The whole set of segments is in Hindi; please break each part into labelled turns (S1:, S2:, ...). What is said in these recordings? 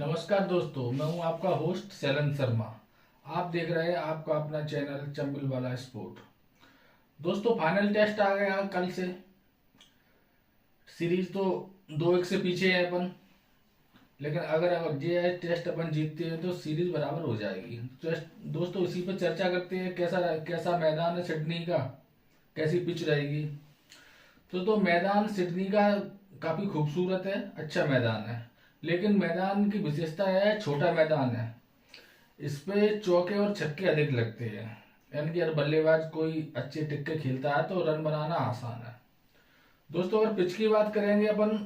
S1: नमस्कार दोस्तों, मैं हूं आपका होस्ट शैलन शर्मा। आप देख रहे हैं आपका अपना चैनल चंबिल वाला स्पोर्ट। दोस्तों, फाइनल टेस्ट आ गया कल से। सीरीज तो 2-1 से पीछे है अपन, लेकिन अगर अगर ये टेस्ट अपन जीतते हैं तो सीरीज बराबर हो जाएगी। दोस्तों, इसी पर चर्चा करते हैं। कैसा कैसा मैदान है सिडनी का, कैसी पिच रहेगी। तो मैदान सिडनी का काफी खूबसूरत है, अच्छा मैदान है। लेकिन मैदान की विशेषता है, छोटा मैदान है। इस पे चौके और छक्के अधिक लगते हैं। यानी कि अगर बल्लेबाज कोई अच्छे टिक्के खेलता है तो रन बनाना आसान है। दोस्तों, अगर पिच की बात करेंगे अपन,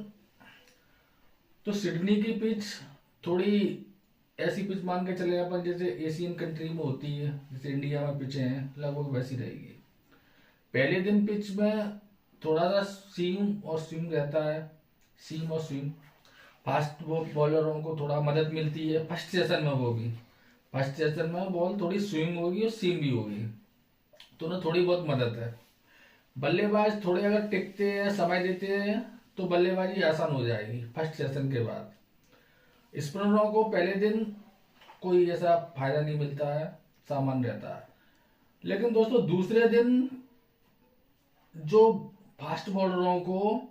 S1: तो सिडनी की पिच थोड़ी ऐसी पिच मान के चले अपन जैसे एशियन कंट्री में होती है, जैसे इंडिया में पिचें हैं लगभग वैसी रहेगी। पहले दिन पिच में थोड़ा सा सीम और स्विंग रहता है। सीम और स्विंग फास्ट बॉलरों को थोड़ा मदद मिलती है फर्स्ट सेशन में। वो भी फर्स्ट सेशन में बॉल थोड़ी स्विंग होगी और सीम भी होगी, तो उन्हें थोड़ी बहुत मदद है। बल्लेबाज थोड़े अगर टिकते हैं, समय देते हैं, तो बल्लेबाजी आसान हो जाएगी फर्स्ट सेशन के बाद। स्पिनरों को पहले दिन कोई ऐसा फायदा नहीं मिलता है, सामान्य रहता है। लेकिन दोस्तों, दूसरे दिन जो फास्ट बॉलरों को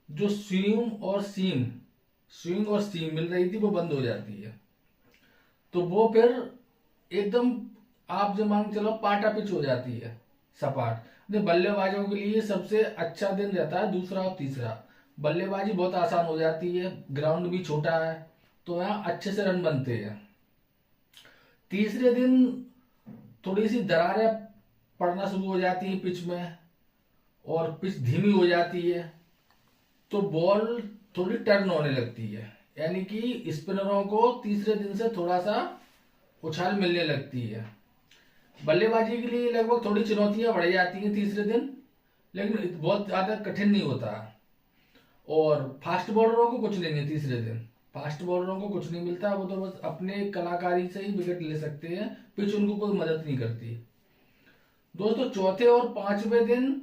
S1: जो स्विंग और सीम मिल रही थी वो बंद हो जाती है। तो वो फिर एकदम आप जो मान चलो पाटा पिच हो जाती है, सपाट। बल्लेबाजों के लिए सबसे अच्छा दिन रहता है दूसरा और तीसरा। बल्लेबाजी बहुत आसान हो जाती है, ग्राउंड भी छोटा है, तो यहाँ अच्छे से रन बनते हैं। तीसरे दिन थोड़ी सी दरारें पड़ना शुरू हो जाती है पिच में, और पिच धीमी हो जाती है, तो बॉल थोड़ी टर्न होने लगती है। यानी कि स्पिनरों को तीसरे दिन से थोड़ा सा उछाल मिलने लगती है। बल्लेबाजी के लिए लगभग थोड़ी चुनौतियां बढ़ जाती हैं तीसरे दिन, लेकिन बहुत ज्यादा कठिन नहीं होता। और फास्ट बॉलरों को कुछ नहीं है तीसरे दिन। फास्ट बॉलरों को कुछ नहीं मिलता, वो तो बस अपने कलाकारी से ही विकेट ले सकते हैं, पिच उनको कोई मदद नहीं करती। दोस्तों, चौथे और पांचवें दिन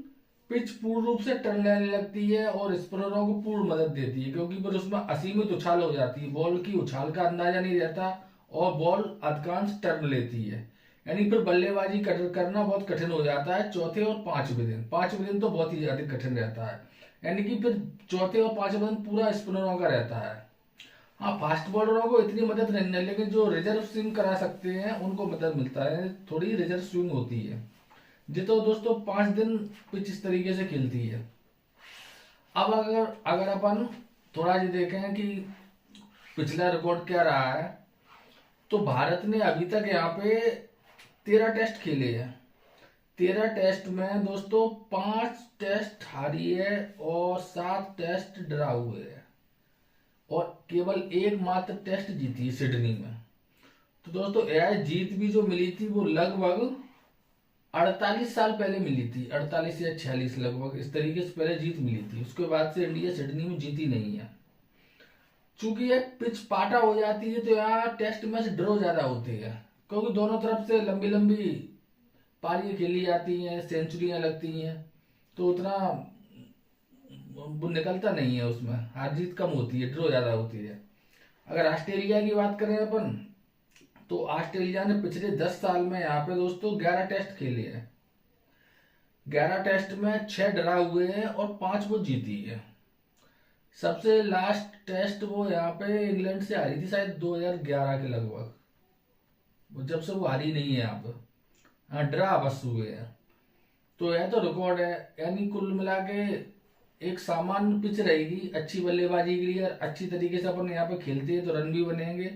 S1: पिच पूर्ण रूप से टर्न लेने लगती है और स्पिनरों को पूर्ण मदद देती है, क्योंकि फिर उसमें असीमित उछाल हो जाती है। बॉल की उछाल का अंदाजा नहीं रहता और बॉल अधिकांश टर्न लेती है। यानी फिर बल्लेबाजी करना बहुत कठिन हो जाता है चौथे और पांचवें दिन। पांचवें दिन तो बहुत ही अधिक कठिन रहता है। यानी कि फिर चौथे और पांचवें दिन पूरा स्पिनरों का रहता है। हाँ, फास्ट बॉलरों को इतनी मदद नहीं है, लेकिन जो रिजर्व स्विंग करा सकते हैं उनको मदद मिलता है, थोड़ी रिजर्व स्विंग होती है। जी तो दोस्तों, 5 दिन पिच इस तरीके से खेलती है। अब अगर अगर अपन थोड़ा ये देखें कि पिछला रिकॉर्ड क्या रहा है, तो भारत ने अभी तक यहाँ पे 13 टेस्ट खेले हैं। 13 टेस्ट में दोस्तों 5 टेस्ट हारी है और 7 टेस्ट ड्रा हुए हैं, और केवल एकमात्र टेस्ट जीती है सिडनी में। तो दोस्तों, यह जीत भी जो मिली थी वो लगभग 48 साल पहले मिली थी। 48 या 46 लगभग इस तरीके से पहले जीत मिली थी। उसके बाद से इंडिया सिडनी में जीती नहीं है। चूंकि ये पिच पाटा हो जाती है, तो यहाँ टेस्ट मैच ड्रॉ ज्यादा होते हैं, क्योंकि दोनों तरफ से लंबी लंबी पारियां खेली जाती हैं, सेंचुरियां लगती हैं, तो उतना वो निकलता नहीं है, उसमें हार जीत कम होती है, ड्रॉ ज्यादा होती है। अगर ऑस्ट्रेलिया की बात करें अपन, तो ऑस्ट्रेलिया ने पिछले 10 साल में यहाँ पे दोस्तों 11 टेस्ट खेले हैं। 11 टेस्ट में 6 ड्रा हुए हैं और 5 वो जीती है। सबसे लास्ट टेस्ट वो यहाँ पे इंग्लैंड से हारी थी शायद 2011 के लगभग। वो जब से वो हारी नहीं है यहाँ पे। हाँ, ड्रा बस हुए हैं। तो यह तो रिकॉर्ड है। यानी कुल मिला के एक सामान्य पिच रहेगी अच्छी बल्लेबाजी के लिए। अच्छी तरीके से अपन यहाँ पे खेलते हैं तो रन भी बनेंगे,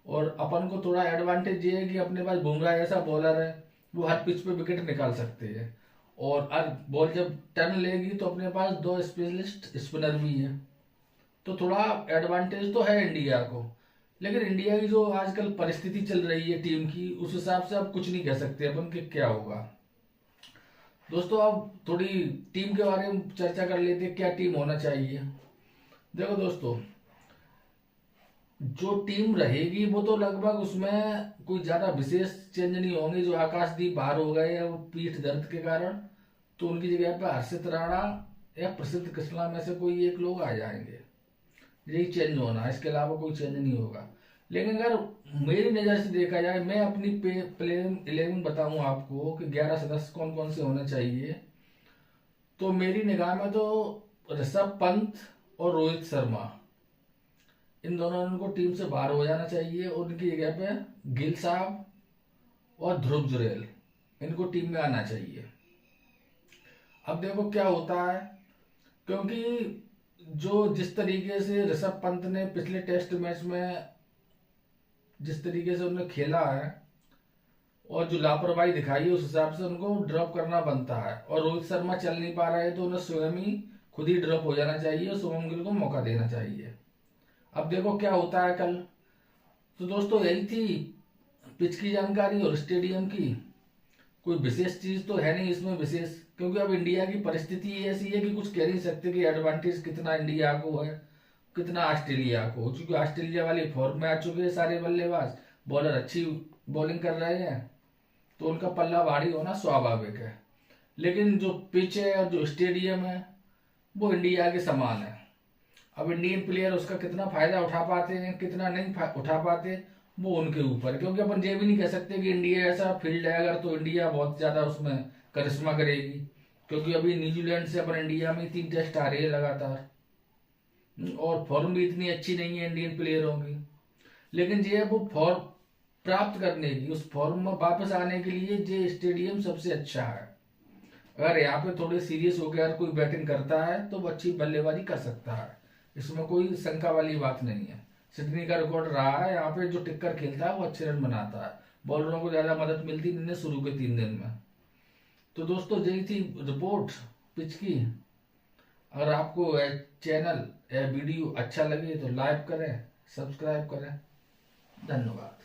S1: और अपन को थोड़ा एडवांटेज ये है कि अपने पास बुमराह ऐसा बॉलर है, वो हर पिच पे विकेट निकाल सकते हैं। और बॉल जब टर्न लेगी तो अपने पास 2 स्पेशलिस्ट स्पिनर भी हैं, तो थोड़ा एडवांटेज तो है इंडिया को। लेकिन इंडिया की जो आजकल परिस्थिति चल रही है टीम की, उस हिसाब से अब कुछ नहीं कह सकते अपन कि क्या होगा। दोस्तों, अब थोड़ी टीम के बारे में चर्चा कर लेते हैं, क्या टीम होना चाहिए। देखो दोस्तों, जो टीम रहेगी वो तो लगभग उसमें कोई ज्यादा विशेष चेंज नहीं होंगे। जो आकाशदीप बाहर हो गए हैं वो पीठ दर्द के कारण, तो उनकी जगह पे हर्षित राणा या प्रसिद्ध कृष्णा में से कोई एक लोग आ जाएंगे। यही चेंज होना है, इसके अलावा कोई चेंज नहीं होगा। लेकिन अगर मेरी नज़र से देखा जाए, मैं अपनी प्लेइंग 11 बताऊं आपको कि 11 सदस्य कौन कौन से होने चाहिए, तो मेरी निगाह में तो ऋषभ पंत और रोहित शर्मा, इन दोनों को टीम से बाहर हो जाना चाहिए। उनकी जगह पे गिल साहब और ध्रुव जुरैल, इनको टीम में आना चाहिए। अब देखो क्या होता है, क्योंकि जो जिस तरीके से ऋषभ पंत ने पिछले टेस्ट मैच में जिस तरीके से उन्होंने खेला है और जो लापरवाही दिखाई है, उस हिसाब से उनको ड्रॉप करना बनता है। और रोहित शर्मा चल नहीं पा रहे तो उन्हें स्वयं ही खुद ही ड्रॉप हो जाना चाहिए और शुभम गिल को मौका देना चाहिए। अब देखो क्या होता है कल। तो दोस्तों यही थी पिच की जानकारी और स्टेडियम की। कोई विशेष चीज तो है नहीं इसमें विशेष, क्योंकि अब इंडिया की परिस्थिति ऐसी है कि कुछ कह नहीं सकते कि एडवांटेज कितना इंडिया को है कितना ऑस्ट्रेलिया को, क्योंकि ऑस्ट्रेलिया वाले फॉर्म में आ चुके हैं सारे बल्लेबाज, बॉलर अच्छी बॉलिंग कर रहे हैं, तो उनका पल्ला भारी होना स्वाभाविक है। लेकिन जो पिच है और जो स्टेडियम है वो इंडिया के समान है। अब इंडियन प्लेयर उसका कितना फायदा उठा पाते हैं कितना नहीं उठा पाते, वो उनके ऊपर है। क्योंकि अपन ये भी नहीं कह सकते कि इंडिया ऐसा फील्ड है अगर तो इंडिया बहुत ज्यादा उसमें करिश्मा करेगी, क्योंकि अभी न्यूजीलैंड से अपन इंडिया में 3 टेस्ट आ रही है लगातार, और फॉर्म भी इतनी अच्छी नहीं है इंडियन प्लेयरों की। लेकिन ये है वो फॉर्म प्राप्त करने की, उस फॉर्म में वापस आने के लिए ये स्टेडियम सबसे अच्छा है। अगर यहाँ पे थोड़े सीरियस होकर अगर कोई बैटिंग करता है तो वो अच्छी बल्लेबाजी कर सकता है, इसमें कोई शंका वाली बात नहीं है। सिडनी का रिकॉर्ड रहा है, यहाँ पे जो टिक्कर खेलता है वो अच्छे रन बनाता है, बॉलरों को ज्यादा मदद मिलती नहीं है शुरू के 3 दिन में। तो दोस्तों यही थी रिपोर्ट पिच की। अगर आपको चैनल या वीडियो अच्छा लगे तो लाइक करें, सब्सक्राइब करें। धन्यवाद।